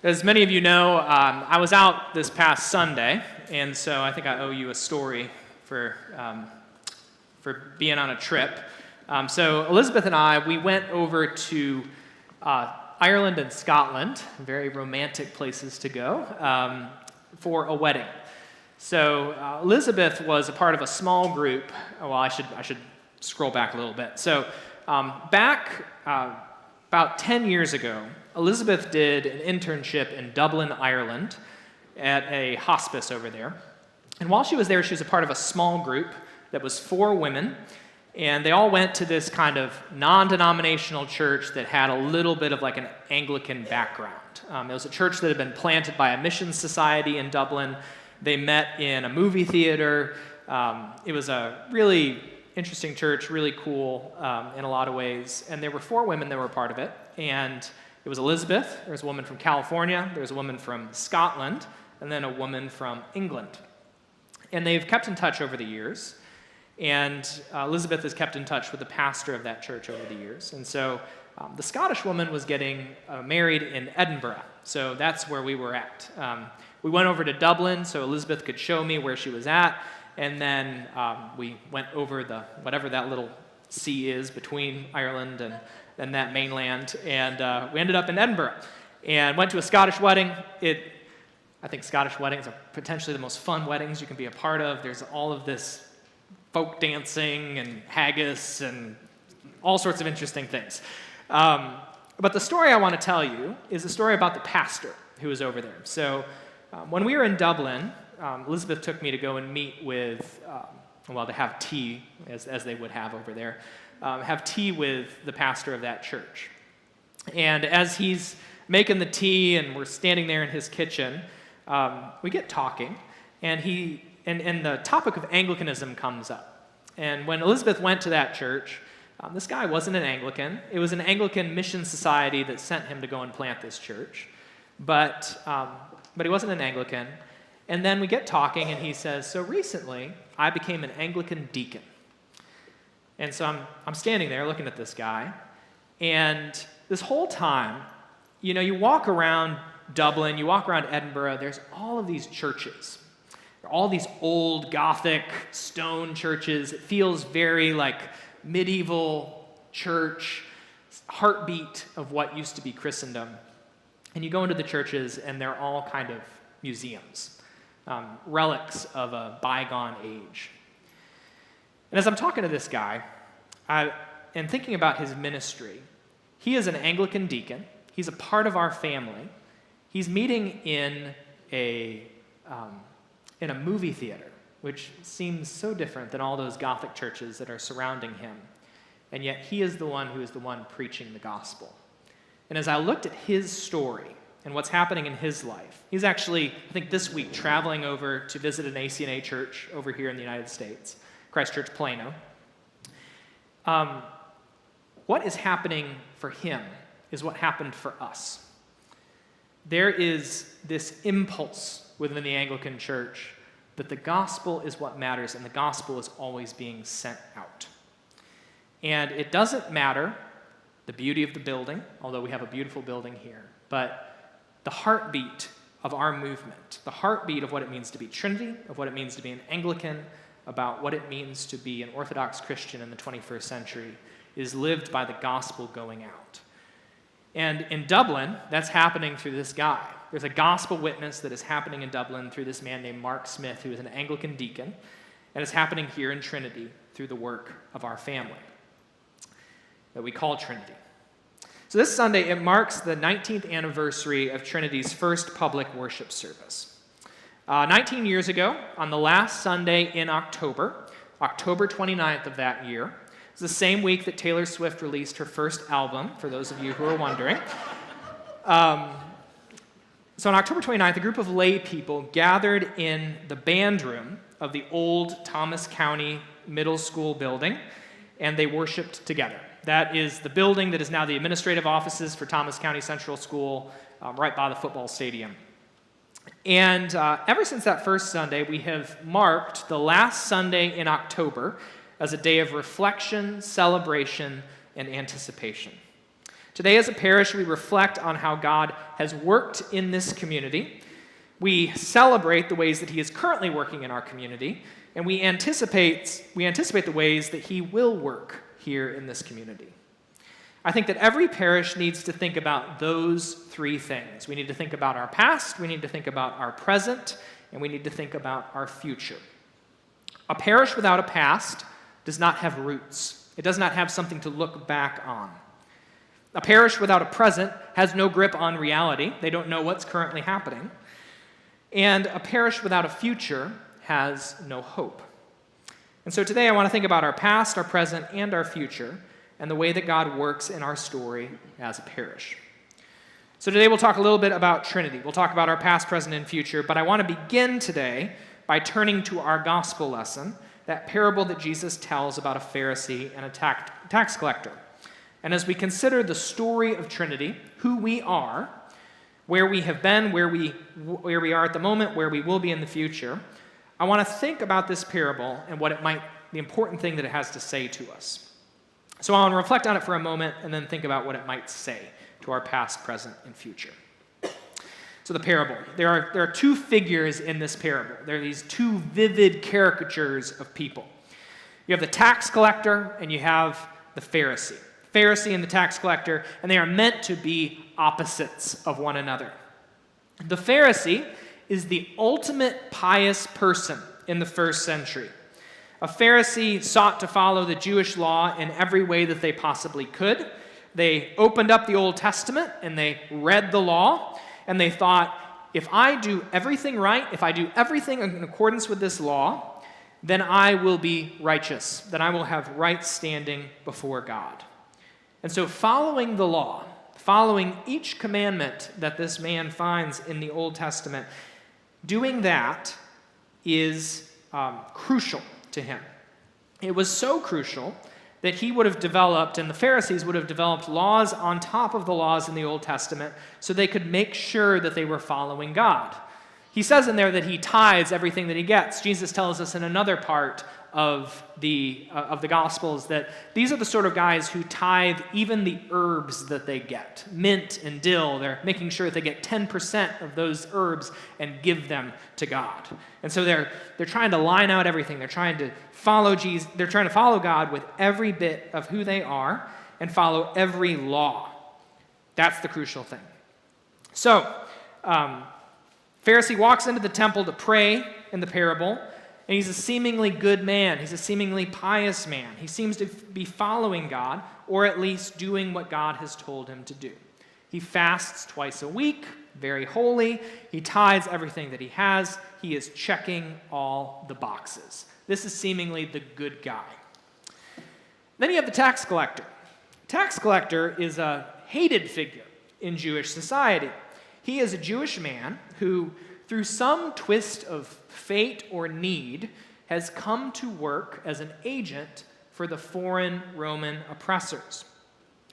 As many of you know, I was out this past Sunday, and so I think I owe you a story for being on a trip. So Elizabeth and I, we went over to Ireland and Scotland, very romantic places to go, for a wedding. So Elizabeth was a part of a small group. Well, I should scroll back a little bit. So back about 10 years ago, Elizabeth did an internship in Dublin, Ireland, at a hospice over there. And while she was there, she was a part of a small group that was 4 women, and they all went to this kind of non-denominational church that had a little bit of like an Anglican background. It was a church that had been planted by a missions society in Dublin. They met in a movie theater. It was a really interesting church, really cool in a lot of ways. And there were 4 women that were a part of it. And it was Elizabeth, there was a woman from California, there was a woman from Scotland, and then a woman from England. And they've kept in touch over the years. And Elizabeth has kept in touch with the pastor of that church over the years. And so the Scottish woman was getting married in Edinburgh. So that's where we were at. We went over to Dublin so Elizabeth could show me where she was at. And then we went over whatever that little sea is between Ireland and that mainland. And we ended up in Edinburgh and went to a Scottish wedding. I think Scottish weddings are potentially the most fun weddings you can be a part of. There's all of this folk dancing and haggis and all sorts of interesting things. But the story I want to tell you is a story about the pastor who was over there. So when we were in Dublin, Elizabeth took me to go and meet with, to have tea, as they would have over there, have tea with the pastor of that church. And as he's making the tea and we're standing there in his kitchen, we get talking, and the topic of Anglicanism comes up. And when Elizabeth went to that church, this guy wasn't an Anglican. It was an Anglican mission society that sent him to go and plant this church. But he wasn't an Anglican. And then we get talking, and he says, so recently, I became an Anglican deacon. And so I'm standing there looking at this guy, and this whole time, you walk around Dublin, you walk around Edinburgh, there's all of these churches. All these old Gothic stone churches. It feels very like medieval church, heartbeat of what used to be Christendom. And you go into the churches, and they're all kind of museums, relics of a bygone age. And as I'm talking to this guy, and thinking about his ministry, he is an Anglican deacon. He's a part of our family. He's meeting in a movie theater, which seems so different than all those Gothic churches that are surrounding him. And yet he is the one who is the one preaching the gospel. And as I looked at his story and what's happening in his life, he's actually, I think this week, traveling over to visit an ACNA church over here in the United States, Christ Church Plano. What is happening for him is what happened for us. There is this impulse within the Anglican Church that the gospel is what matters, and the gospel is always being sent out. And it doesn't matter the beauty of the building, although we have a beautiful building here, but the heartbeat of our movement, the heartbeat of what it means to be Trinity, of what it means to be an Anglican, about what it means to be an Orthodox Christian in the 21st century, is lived by the gospel going out. And in Dublin, that's happening through this guy. There's a gospel witness that is happening in Dublin through this man named Mark Smith, who is an Anglican deacon, and it's happening here in Trinity through the work of our family that we call Trinity. So this Sunday, it marks the 19th anniversary of Trinity's first public worship service. 19 years ago, on the last Sunday in October 29th of that year, it's the same week that Taylor Swift released her first album, for those of you who are wondering. So on October 29th, a group of lay people gathered in the band room of the old Thomas County Middle School building, and they worshiped together. That is the building that is now the administrative offices for Thomas County Central School, right by the football stadium. And ever since that first Sunday, we have marked the last Sunday in October as a day of reflection, celebration, and anticipation. Today as a parish, we reflect on how God has worked in this community. We celebrate the ways that he is currently working in our community, and we anticipate the ways that he will work here in this community. I think that every parish needs to think about those three things. We need to think about our past, we need to think about our present, and we need to think about our future. A parish without a past does not have roots. It does not have something to look back on. A parish without a present has no grip on reality. They don't know what's currently happening. And a parish without a future has no hope. And so today I want to think about our past, our present, and our future, and the way that God works in our story as a parish. So today we'll talk a little bit about Trinity. We'll talk about our past, present, and future, but I want to begin today by turning to our gospel lesson, that parable that Jesus tells about a Pharisee and a tax collector. And as we consider the story of Trinity, who we are, where we have been, where we are at the moment, where we will be in the future, I want to think about this parable and the important thing that it has to say to us. So I want to reflect on it for a moment and then think about what it might say to our past, present, and future. So the parable. There are two figures in this parable. There are these two vivid caricatures of people. You have the tax collector and you have the Pharisee. Pharisee and the tax collector, and they are meant to be opposites of one another. The Pharisee is the ultimate pious person in the first century. A Pharisee sought to follow the Jewish law in every way that they possibly could. They opened up the Old Testament and they read the law, and they thought, if I do everything right, if I do everything in accordance with this law, then I will be righteous, then I will have right standing before God. And so following the law, following each commandment that this man finds in the Old Testament, doing that is crucial to him. It was so crucial that he would have developed, and the Pharisees would have developed laws on top of the laws in the Old Testament so they could make sure that they were following God. He says in there that he tithes everything that he gets. Jesus tells us in another part of the Gospels that these are the sort of guys who tithe even the herbs that they get. Mint and dill, they're making sure that they get 10% of those herbs and give them to God. And so they're trying to line out everything. They're trying to follow Jesus. They're trying to follow God with every bit of who they are and follow every law. That's the crucial thing. So, Pharisee walks into the temple to pray in the parable, and he's a seemingly good man. He's a seemingly pious man. He seems to be following God, or at least doing what God has told him to do. He fasts twice a week, very holy. He tithes everything that he has. He is checking all the boxes. This is seemingly the good guy. Then you have the tax collector. Tax collector is a hated figure in Jewish society. He is a Jewish man who, through some twist of fate or need, has come to work as an agent for the foreign Roman oppressors.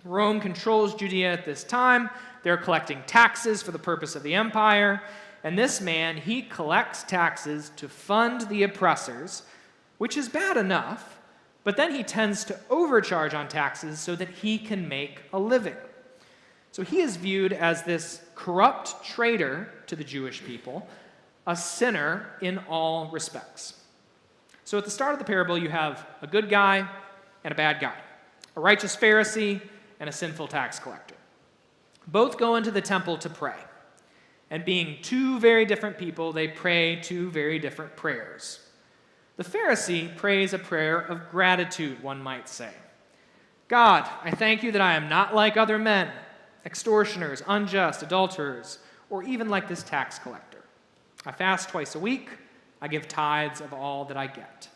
Rome controls Judea at this time. They're collecting taxes for the purpose of the empire. And this man, he collects taxes to fund the oppressors, which is bad enough, but then he tends to overcharge on taxes so that he can make a living. So he is viewed as this corrupt traitor to the Jewish people, a sinner in all respects. So at the start of the parable, you have a good guy and a bad guy, a righteous Pharisee and a sinful tax collector. Both go into the temple to pray. And being two very different people, they pray two very different prayers. The Pharisee prays a prayer of gratitude, one might say. God, I thank you that I am not like other men, extortioners, unjust, adulterers, or even like this tax collector. I fast twice a week. I give tithes of all that I get.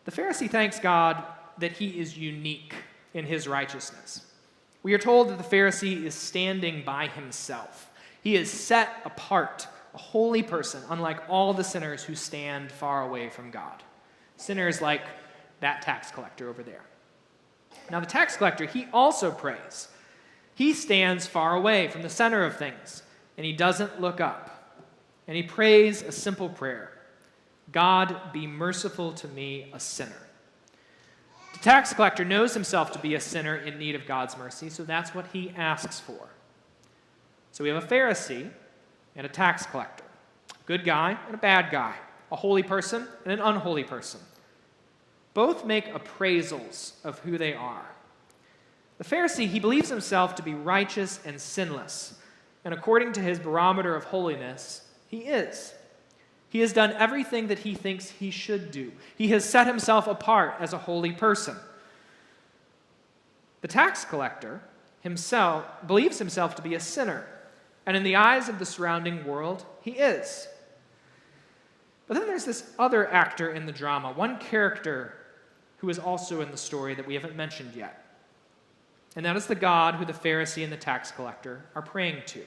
The Pharisee thanks God that he is unique in his righteousness. We are told that the Pharisee is standing by himself. He is set apart, a holy person, unlike all the sinners who stand far away from God. Sinners like that tax collector over there. Now the tax collector, he also prays. He stands far away from the center of things, and he doesn't look up. And he prays a simple prayer. God, be merciful to me, a sinner. The tax collector knows himself to be a sinner in need of God's mercy, so that's what he asks for. So we have a Pharisee and a tax collector, a good guy and a bad guy, a holy person and an unholy person. Both make appraisals of who they are. The Pharisee, he believes himself to be righteous and sinless, and according to his barometer of holiness, he is. He has done everything that he thinks he should do. He has set himself apart as a holy person. The tax collector himself believes himself to be a sinner, and in the eyes of the surrounding world, he is. But then there's this other actor in the drama, one character who is also in the story that we haven't mentioned yet. And that is the God who the Pharisee and the tax collector are praying to.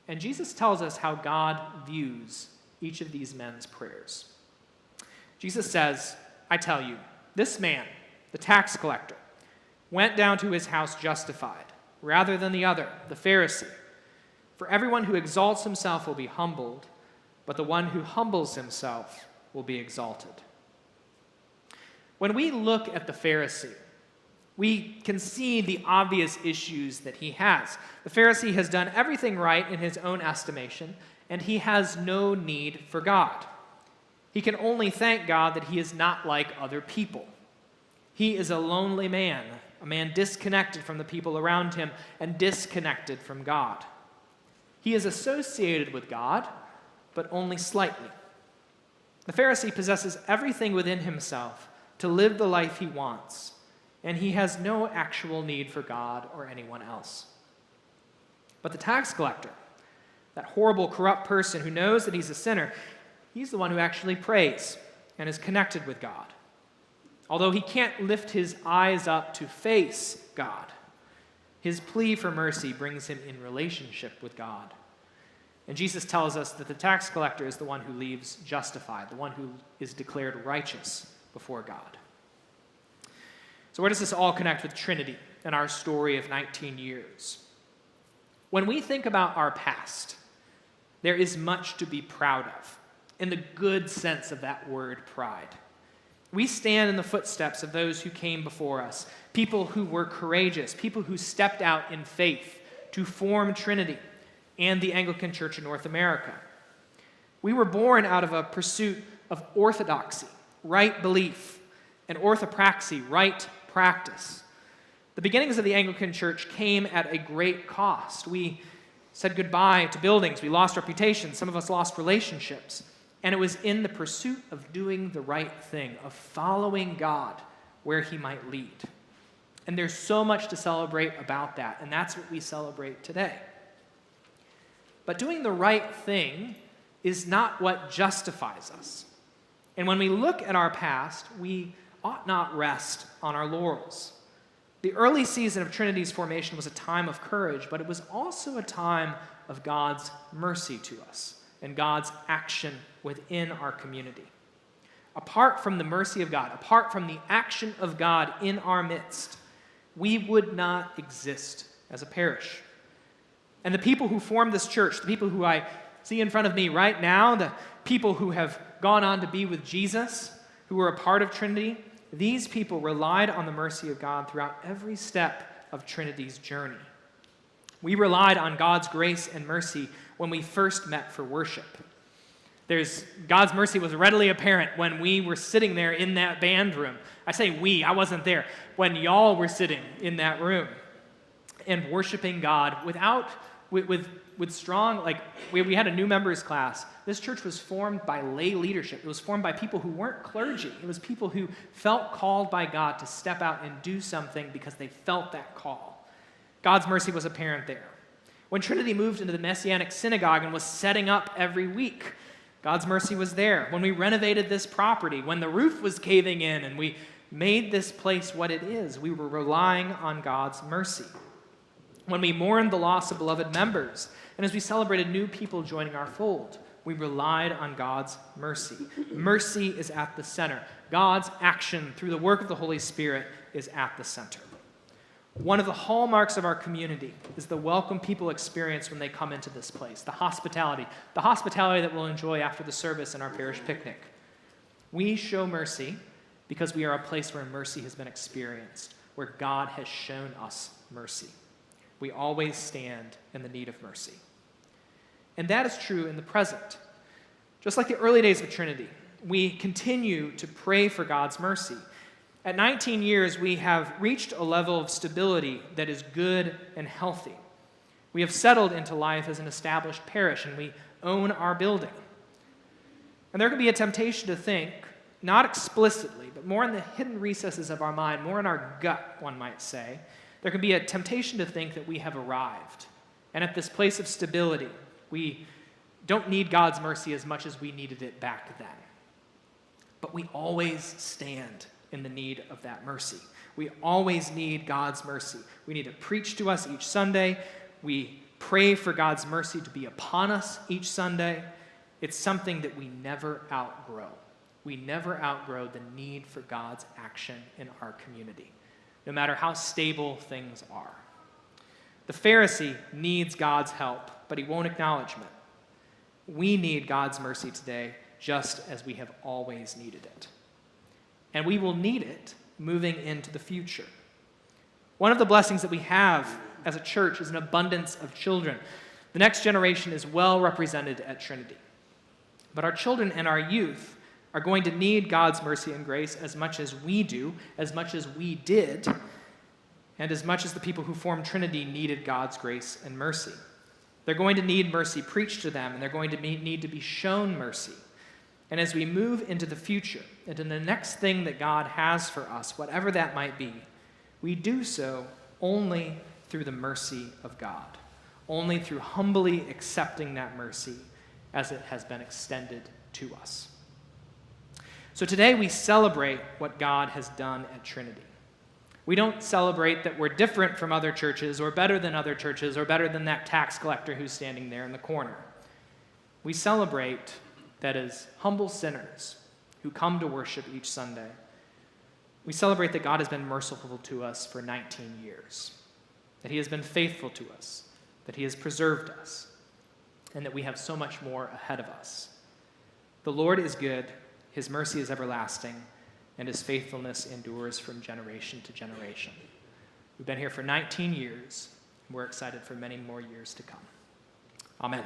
And Jesus tells us how God views each of these men's prayers. Jesus says, I tell you, this man, the tax collector, went down to his house justified, rather than the other, the Pharisee. For everyone who exalts himself will be humbled, but the one who humbles himself will be exalted. When we look at the Pharisee, we can see the obvious issues that he has. The Pharisee has done everything right in his own estimation, and he has no need for God. He can only thank God that he is not like other people. He is a lonely man, a man disconnected from the people around him and disconnected from God. He is associated with God, but only slightly. The Pharisee possesses everything within himself to live the life he wants, and he has no actual need for God or anyone else. But the tax collector, that horrible, corrupt person who knows that he's a sinner, he's the one who actually prays and is connected with God. Although he can't lift his eyes up to face God, his plea for mercy brings him in relationship with God. And Jesus tells us that the tax collector is the one who leaves justified, the one who is declared righteous before God. So where does this all connect with Trinity and our story of 19 years? When we think about our past, there is much to be proud of, in the good sense of that word, pride. We stand in the footsteps of those who came before us, people who were courageous, people who stepped out in faith to form Trinity and the Anglican Church in North America. We were born out of a pursuit of orthodoxy, right belief, and orthopraxy, right practice. The beginnings of the Anglican Church came at a great cost. We said goodbye to buildings. We lost reputations. Some of us lost relationships. And it was in the pursuit of doing the right thing, of following God where he might lead. And there's so much to celebrate about that, and that's what we celebrate today. But doing the right thing is not what justifies us. And when we look at our past, we ought not rest on our laurels. The early season of Trinity's formation was a time of courage, but it was also a time of God's mercy to us and God's action within our community. Apart from the mercy of God, apart from the action of God in our midst, we would not exist as a parish. And the people who formed this church, the people who I see in front of me right now, the people who have gone on to be with Jesus, who were a part of Trinity, these people relied on the mercy of God throughout every step of Trinity's journey. We relied on God's grace and mercy when we first met for worship. God's mercy was readily apparent when we were sitting there in that band room. I say we, I wasn't there. When y'all were sitting in that room and worshiping God with strong, we had a new members class. This church was formed by lay leadership. It was formed by people who weren't clergy. It was people who felt called by God to step out and do something because they felt that call. God's mercy was apparent there. When Trinity moved into the Messianic synagogue and was setting up every week, God's mercy was there. When we renovated this property, when the roof was caving in and we made this place what it is, we were relying on God's mercy. When we mourned the loss of beloved members, and as we celebrated new people joining our fold, we relied on God's mercy. Mercy is at the center. God's action through the work of the Holy Spirit is at the center. One of the hallmarks of our community is the welcome people experience when they come into this place, the hospitality that we'll enjoy after the service in our parish picnic. We show mercy because we are a place where mercy has been experienced, where God has shown us mercy. We always stand in the need of mercy. And that is true in the present. Just like the early days of Trinity, we continue to pray for God's mercy. At 19 years, we have reached a level of stability that is good and healthy. We have settled into life as an established parish, and we own our building. And there can be a temptation to think, not explicitly, but more in the hidden recesses of our mind, more in our gut, one might say, there can be a temptation to think that we have arrived. And at this place of stability, we don't need God's mercy as much as we needed it back then. But we always stand in the need of that mercy. We always need God's mercy. We need it preached to us each Sunday. We pray for God's mercy to be upon us each Sunday. It's something that we never outgrow. We never outgrow the need for God's action in our community, no matter how stable things are. The Pharisee needs God's help, but he won't acknowledge it. We need God's mercy today, just as we have always needed it. And we will need it moving into the future. One of the blessings that we have as a church is an abundance of children. The next generation is well represented at Trinity. But our children and our youth are going to need God's mercy and grace as much as we do, as much as we did, and as much as the people who formed Trinity needed God's grace and mercy. They're going to need mercy preached to them, and they're going to need to be shown mercy. And as we move into the future, into the next thing that God has for us, whatever that might be, we do so only through the mercy of God, only through humbly accepting that mercy as it has been extended to us. So today we celebrate what God has done at Trinity. We don't celebrate that we're different from other churches or better than other churches or better than that tax collector who's standing there in the corner. We celebrate that as humble sinners who come to worship each Sunday, we celebrate that God has been merciful to us for 19 years, that he has been faithful to us, that he has preserved us, and that we have so much more ahead of us. The Lord is good, his mercy is everlasting, and his faithfulness endures from generation to generation. We've been here for 19 years, and we're excited for many more years to come. Amen.